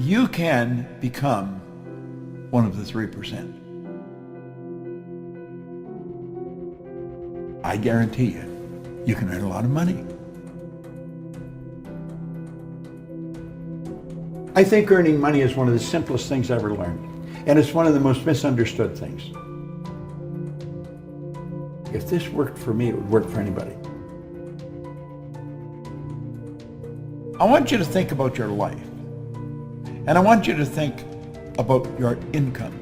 You can become one of the 3%. I guarantee you can earn a lot of money. I think earning money is one of the simplest things I ever learned, and it's one of the most misunderstood things. If this worked for me, it would work for anybody. I want you to think about your life, and I want you to think about your income.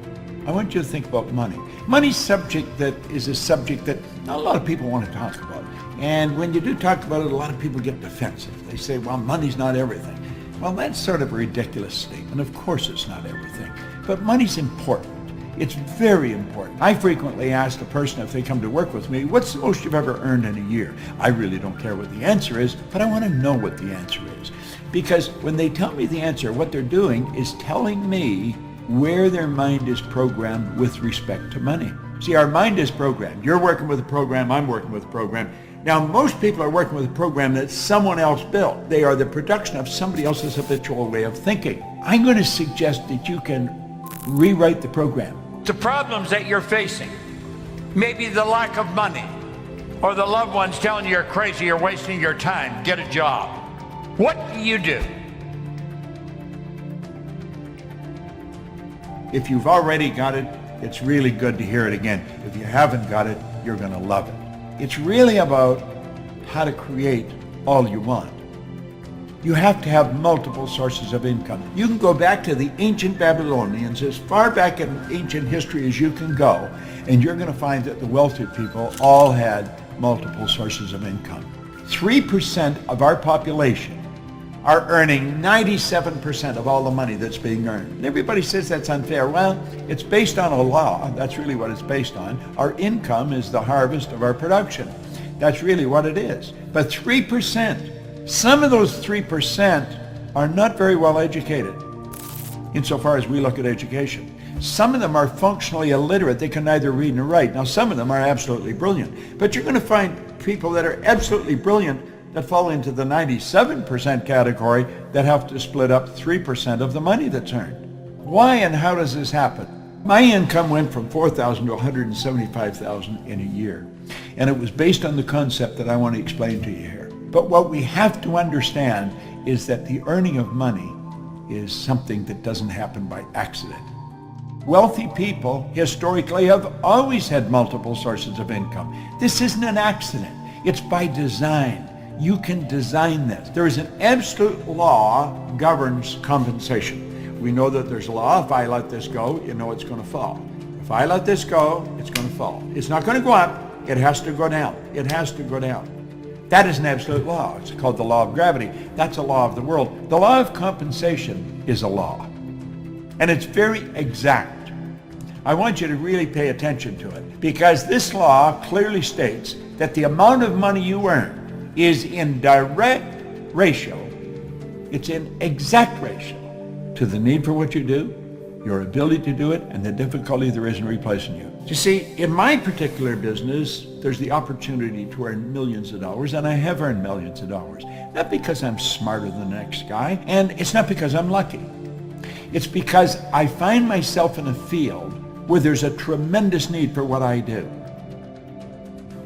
I want you to think about money. Money's subject that is a subject that not a lot of people want to talk about. And when you do talk about it, a lot of people get defensive. They say, well, money's not everything. Well, that's sort of a ridiculous statement. Of course it's not everything. But money's important. It's very important. I frequently ask a person if they come to work with me, what's the most you've ever earned in a year? I really don't care what the answer is, but I want to know what the answer is. Because when they tell me the answer, what they're doing is telling me where their mind is programmed with respect to money. See, our mind is programmed. You're working with a program, I'm working with a program. Now, most people are working with a program that someone else built. They are the production of somebody else's habitual way of thinking. I'm going to suggest that you can rewrite the program. The problems that you're facing, maybe the lack of money, or the loved ones telling you you're crazy, you're wasting your time, get a job. What do you do? If you've already got it, it's really good to hear it again. If you haven't got it, you're going to love it. It's really about how to create all you want. You have to have multiple sources of income. You can go back to the ancient Babylonians, as far back in ancient history as you can go, and you're going to find that the wealthy people all had multiple sources of income. 3% of our population are earning 97% of all the money that's being earned. And everybody says that's unfair. Well, it's based on a law. That's really what it's based on. Our income is the harvest of our production. That's really what it is. But 3%, some of those 3% are not very well educated insofar as we look at education. Some of them are functionally illiterate. They can neither read nor write. Now, some of them are absolutely brilliant. But you're going to find people that are absolutely brilliant that fall into the 97% category that have to split up 3% of the money that's earned. Why and how does this happen? My income went from $4,000 to $175,000 in a year. And it was based on the concept that I want to explain to you here. But what we have to understand is that the earning of money is something that doesn't happen by accident. Wealthy people historically have always had multiple sources of income. This isn't an accident. It's by design. You can design this. There is an absolute law governs compensation. We know that there's a law. If I let this go, you know it's going to fall. If I let this go, it's going to fall. It's not going to go up. It has to go down. It has to go down. That is an absolute law. It's called the law of gravity. That's a law of the world. The law of compensation is a law. And it's very exact. I want you to really pay attention to it, because this law clearly states that the amount of money you earn is in direct ratio, it's in exact ratio to the need for what you do, your ability to do it, and the difficulty there is in replacing you. You see, in my particular business, there's the opportunity to earn millions of dollars, and I have earned millions of dollars. Not because I'm smarter than the next guy, and it's not because I'm lucky. It's because I find myself in a field where there's a tremendous need for what I do.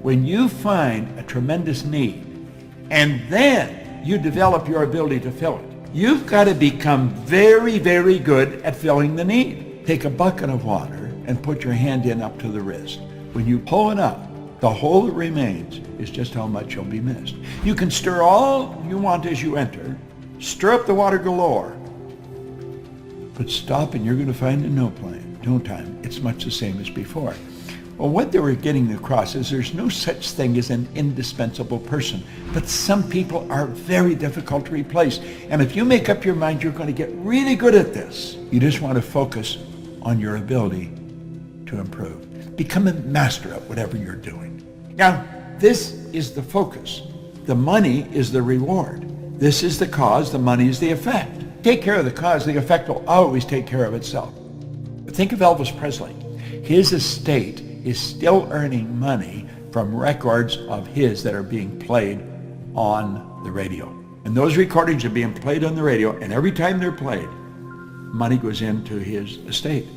When you find a tremendous need, and then you develop your ability to fill it, you've got to become very, very good at filling the need. Take a bucket of water and put your hand in up to the wrist. When you pull it up, the hole that remains is just how much you'll be missed. You can stir all you want as you enter, stir up the water galore, but stop and you're going to find in no time it's much the same as before. Well, what they were getting across is there's no such thing as an indispensable person, but some people are very difficult to replace. And if you make up your mind you're going to get really good at this, you just want to focus on your ability to improve. Become a master at whatever you're doing. Now, this is the focus. The money is the reward. This is the cause, the money is the effect. Take care of the cause, the effect will always take care of itself. Think of Elvis Presley. His estate is still earning money from records of his that are being played on the radio. And those recordings are being played on the radio, and every time they're played, money goes into his estate.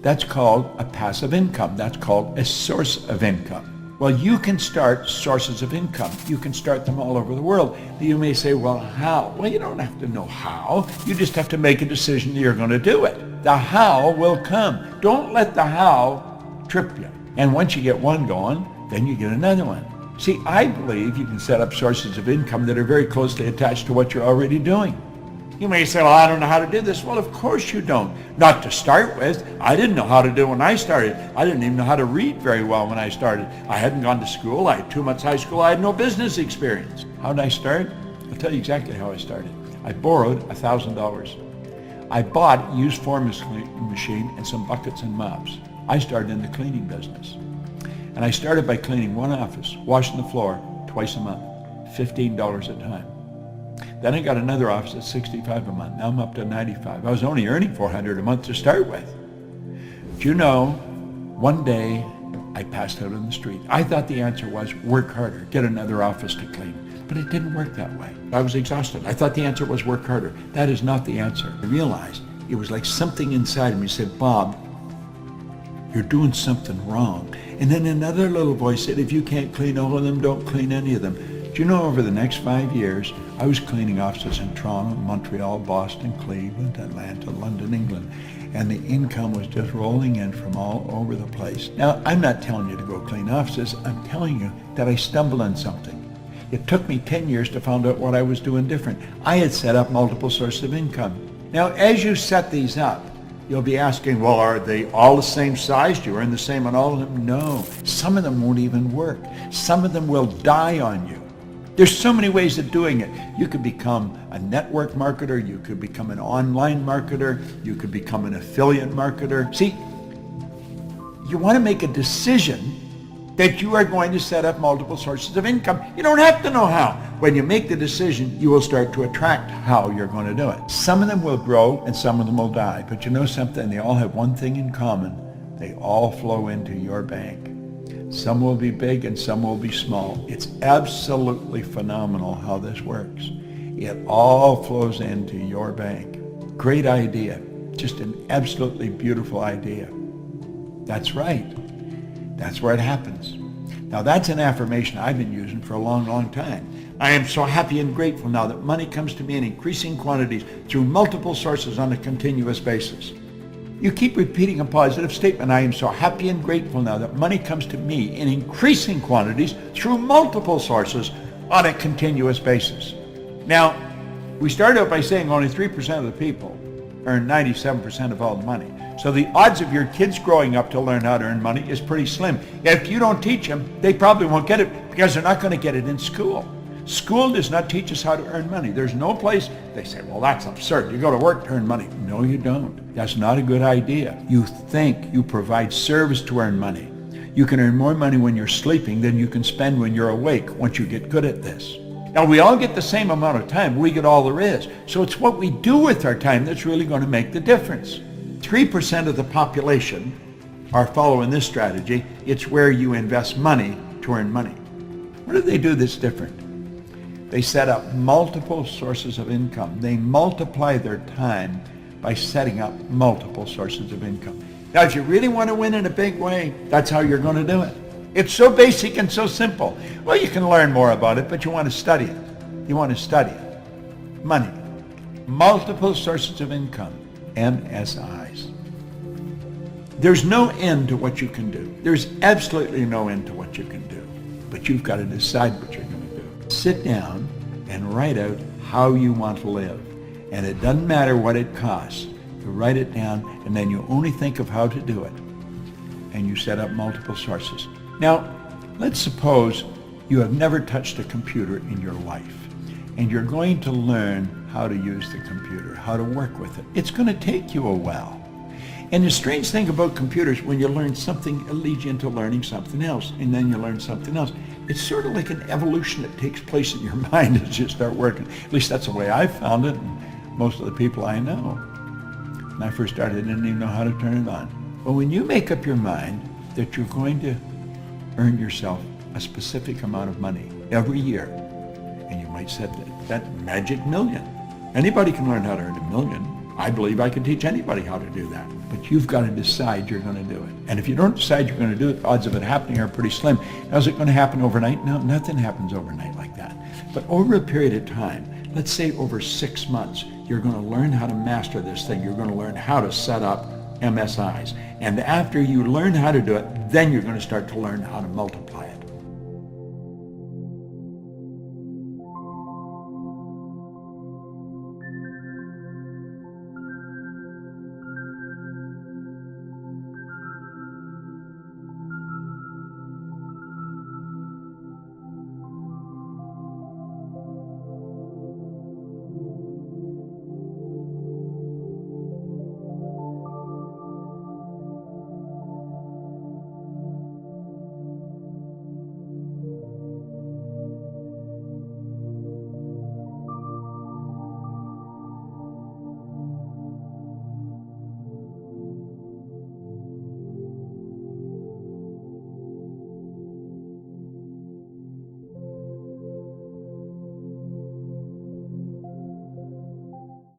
That's called a passive income. That's called a source of income. Well, you can start sources of income. You can start them all over the world. You may say, well, how? Well, you don't have to know how. You just have to make a decision that you're going to do it. The how will come. Don't let the how trip you. And once you get one going, then you get another one. See, I believe you can set up sources of income that are very closely attached to what you're already doing. You may say, well, I don't know how to do this. Well, of course you don't. Not to start with. I didn't know how to do it when I started. I didn't even know how to read very well when I started. I hadn't gone to school. I had 2 months high school. I had no business experience. How did I start? I'll tell you exactly how I started. I borrowed $1,000. I bought a used forming machine and some buckets and mops. I started in the cleaning business. And I started by cleaning one office, washing the floor twice a month, $15 a time. Then I got another office at $65 a month. Now I'm up to $95. I was only earning $400 a month to start with. But you know, one day I passed out on the street. I thought the answer was work harder, get another office to clean. But it didn't work that way. I was exhausted. I thought the answer was work harder. That is not the answer. I realized it was like something inside of me said, Bob, you're doing something wrong. And then another little voice said, if you can't clean all of them, don't clean any of them. Do you know, over the next 5 years, I was cleaning offices in Toronto, Montreal, Boston, Cleveland, Atlanta, London, England. And the income was just rolling in from all over the place. Now, I'm not telling you to go clean offices. I'm telling you that I stumbled on something. It took me 10 years to find out what I was doing different. I had set up multiple sources of income. Now, as you set these up, you'll be asking, well, are they all the same size? Do you earn the same on all of them? No. Some of them won't even work. Some of them will die on you. There's so many ways of doing it. You could become a network marketer. You could become an online marketer. You could become an affiliate marketer. See, you want to make a decision that you are going to set up multiple sources of income. You don't have to know how. When you make the decision, you will start to attract how you're going to do it. Some of them will grow and some of them will die. But you know something? They all have one thing in common. They all flow into your bank. Some will be big and some will be small. It's absolutely phenomenal how this works. It all flows into your bank. Great idea. Just an absolutely beautiful idea. That's right. That's where it happens. Now that's an affirmation I've been using for a long, long time. I am so happy and grateful now that money comes to me in increasing quantities through multiple sources on a continuous basis. You keep repeating a positive statement. I am so happy and grateful now that money comes to me in increasing quantities through multiple sources on a continuous basis. Now, we started out by saying only 3% of the people earn 97% of all the money. So the odds of your kids growing up to learn how to earn money is pretty slim. If you don't teach them, they probably won't get it because they're not going to get it in school. School does not teach us how to earn money. There's no place they say, well, that's absurd. You go to work to earn money. No, you don't. That's not a good idea. You think you provide service to earn money. You can earn more money when you're sleeping than you can spend when you're awake once you get good at this. Now, we all get the same amount of time. We get all there is. So it's what we do with our time that's really going to make the difference. 3% of the population are following this strategy. It's where you invest money to earn money. What do they do that's different? They set up multiple sources of income. They multiply their time by setting up multiple sources of income. Now, if you really want to win in a big way, that's how you're going to do it. It's so basic and so simple. Well, you can learn more about it, but you want to study it. You want to study it. Money. Multiple sources of income. MSIs. There's no end to what you can do. There's absolutely no end to what you can do. But you've got to decide what you're going to do. Sit down and write out how you want to live. And it doesn't matter what it costs. You write it down, and then you only think of how to do it. And you set up multiple sources. Now, let's suppose you have never touched a computer in your life, and you're going to learn how to use the computer, how to work with it. It's going to take you a while. And the strange thing about computers, when you learn something, it leads you into learning something else, and then you learn something else. It's sort of like an evolution that takes place in your mind as you start working. At least that's the way I found it, and most of the people I know. When I first started, I didn't even know how to turn it on. But when you make up your mind that you're going to earn yourself a specific amount of money every year, and you might set that magic million. Anybody can learn how to earn $1 million. I believe I can teach anybody how to do that. But you've got to decide you're going to do it. And if you don't decide you're going to do it, the odds of it happening are pretty slim. Now, is it going to happen overnight? No, nothing happens overnight like that. But over a period of time, let's say over 6 months, you're going to learn how to master this thing. You're going to learn how to set up MSIs. And after you learn how to do it, then you're going to start to learn how to multiply.